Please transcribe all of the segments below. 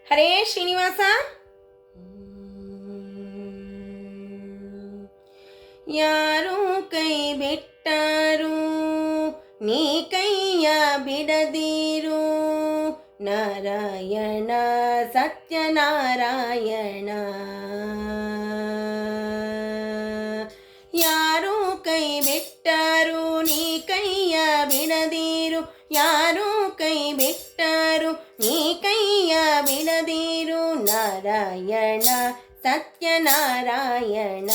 ಹರೇ ಶ್ರೀನಿವಾಸ. ಯಾರು ಕೈ ಬಿಟ್ಟರು ನೀ ಕೈಯ ಬಿಡದಿರು, ನಾರಾಯಣ ಸತ್ಯನಾರಾಯಣ. ಯಾರು ಕೈ ಬಿಟ್ಟರು ನೀ ಕೈಯ ಬಿಡದಿರು, ಯಾರು ಕೈ ಬಿಟ್ಟರು ನೀ ಕೈಯ ಬಿಡದಿರು, ನಾರಾಯಣ ಸತ್ಯನಾರಾಯಣ.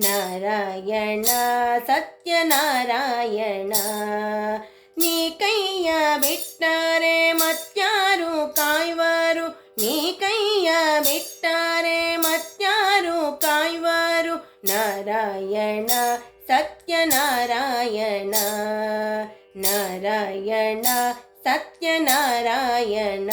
ನಾರಾಯಣ ಸತ್ಯನಾರಾಯಣ. ನೀ ಕೈಯ ಬಿಟ್ಟರೆ ಮತ್ಯಾರು ಕಾಯುವರು, ನೀ ಕೈಯ ಬಿಟ್ಟರೆ ಮತ್ಯಾರು ಕಾಯುವರು, ನಾರಾಯಣ ಸತ್ಯನಾರಾಯಣ. ನಾರಾಯಣ ಸತ್ಯನಾರಾಯಣ.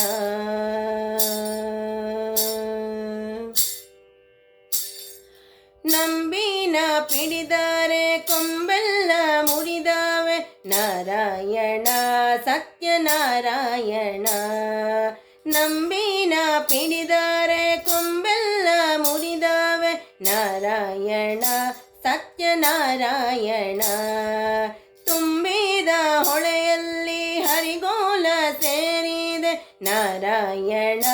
ನಂಬಿನ ಪಿಡಿದರೆ ಕೊಂಬೆಲ್ಲ ಮುರಿದವೆ, ನಾರಾಯಣ ಸತ್ಯನಾರಾಯಣ. ನಂಬಿನ ಪಿಡಿದರೆ ಕೊಂಬೆಲ್ಲ ಮುರಿದವೆ, ನಾರಾಯಣ ಸತ್ಯನಾರಾಯಣ. ತುಂಬಿದ ಹೊಳೆಯಲ್ಲಿ ಹರಿಗೋಲ ಸೇರಿದೆ, ನಾರಾಯಣ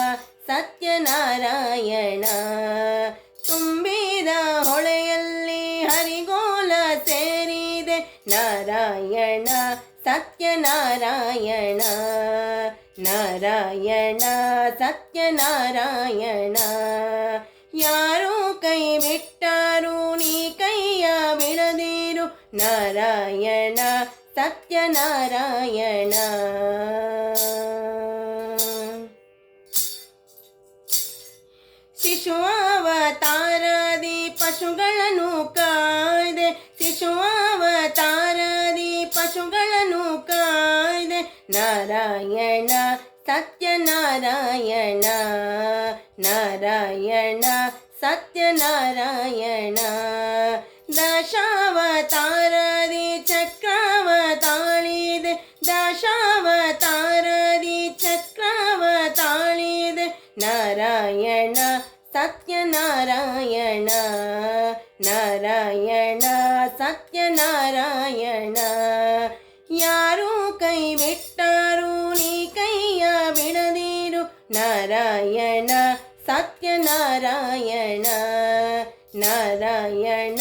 ಸತ್ಯನಾರಾಯಣ. ತುಂಬಿದ ಹೊಳೆಯಲ್ಲಿ ಹರಿಗೋಲ ಸೇರಿದೆ, ನಾರಾಯಣ ಸತ್ಯನಾರಾಯಣ. ನಾರಾಯಣ ಸತ್ಯನಾರಾಯಣ. ಯಾರು ಕೈ ಬಿಟ್ಟರು ನೀ ಕೈಯ ಬಿಡದಿರು, ನಾರಾಯಣ ಸತ್ಯನಾರಾಯಣ. ಶಿಶುವತಾರದಿ ಪಶುಗಳನ್ನು ಕಾಯ್ದೆ, ಶಿಶುವತಾರದಿ ಪಶುಗಳನ್ನು ಕಾಯ್ದೆ, ನಾರಾಯಣ ಸತ್ಯನಾರಾಯಣ. ನಾರಾಯಣ ಸತ್ಯನಾರಾಯಣ. ದಶಾವತಾರದಿ ಚಕ್ರವ ತಾಳಿದೆ, ದಶಾವತಾರದಿ ಚಕ್ರವ ತಾಳಿದೆ, ನಾರಾಯಣ ಸತ್ಯನಾರಾಯಣ. ನಾರಾಯಣ ಸತ್ಯನಾರಾಯಣ. ಯಾರು ಕೈ ಬಿಟ್ಟರು ನೀ ಕೈಯ ಬಿಡದಿರು, ನಾರಾಯಣ ಸತ್ಯನಾರಾಯಣ. ನಾರಾಯಣ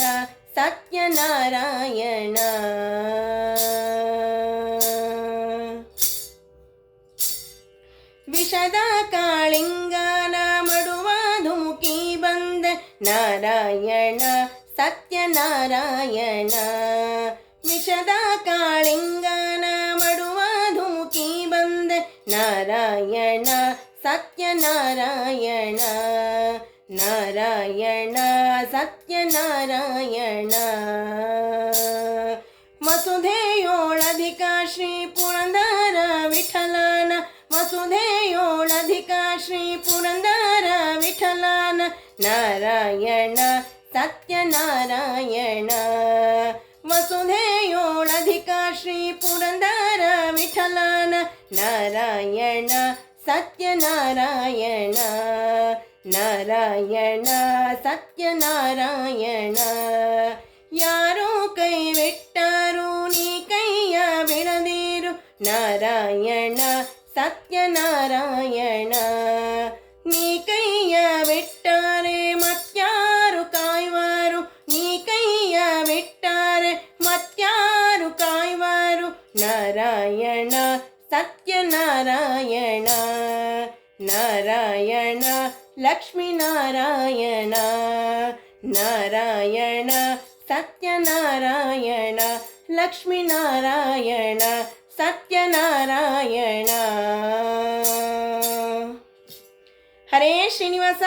ಸತ್ಯನಾರಾಯಣ. ವಿಷದ ಕಾಳಿಂಗನ ಮಡುವ ಧುಮುಕಿ ಬಂದೆ, ನಾರಾಯಣ ಸತ್ಯನಾರಾಯಣ. ವಿಷದ ಕಾಳಿಂಗನ ಮಡುವ ಧುಮುಕಿ ಬಂದೆ, ನಾರಾಯಣ ಸತ್ಯನಾರಾಯಣ. ನಾರಾಯಣ ಸತ್ಯನಾರಾಯಣ. ವಸುಧೆಯೋಳಧಿಕ ಶ್ರೀ ಪುರಂದರ ವಿಠಲನ, ವಸುಧೆಯೋಳಧಿಕ ಶ್ರೀ ಪುರಂದರ ವಿಠಲನ, ನಾರಾಯಣ ಸತ್ಯನಾರಾಯಣ. ವಸುಧೆಯೋಳಧಿಕ ಶ್ರೀ ಪುರಂದರ ವಿಠಲನ, ನಾರಾಯಣ ಸತ್ಯನಾರಾಯಣ. ನಾರಾಯಣ ಸತ್ಯನಾರಾಯಣ. ಯಾರು ಕೈ ಬಿಟ್ಟರು ನೀ ಕೈಯ ಬಿಡದಿರು, ನಾರಾಯಣ ಸತ್ಯನಾರಾಯಣ. ನೀ ಕೈಯ ಬಿಟ್ಟರೆ ಮತ್ಯಾರು ಕಾಯುವರು, ನೀ ಕೈಯ ಬಿಟ್ಟರೆ ಮತ್ಯಾರು ಕಾಯುವರು, ನಾರಾಯಣ ಸತ್ಯನಾರಾಯಣ. ನಾರಾಯಣ ಲಕ್ಷ್ಮೀನಾರಾಯಣ. ನಾರಾಯಣ ಸತ್ಯನಾರಾಯಣ. ಲಕ್ಷ್ಮೀನಾರಾಯಣ ಸತ್ಯನಾರಾಯಣ. ಹರೇ ಶ್ರೀನಿವಾಸ.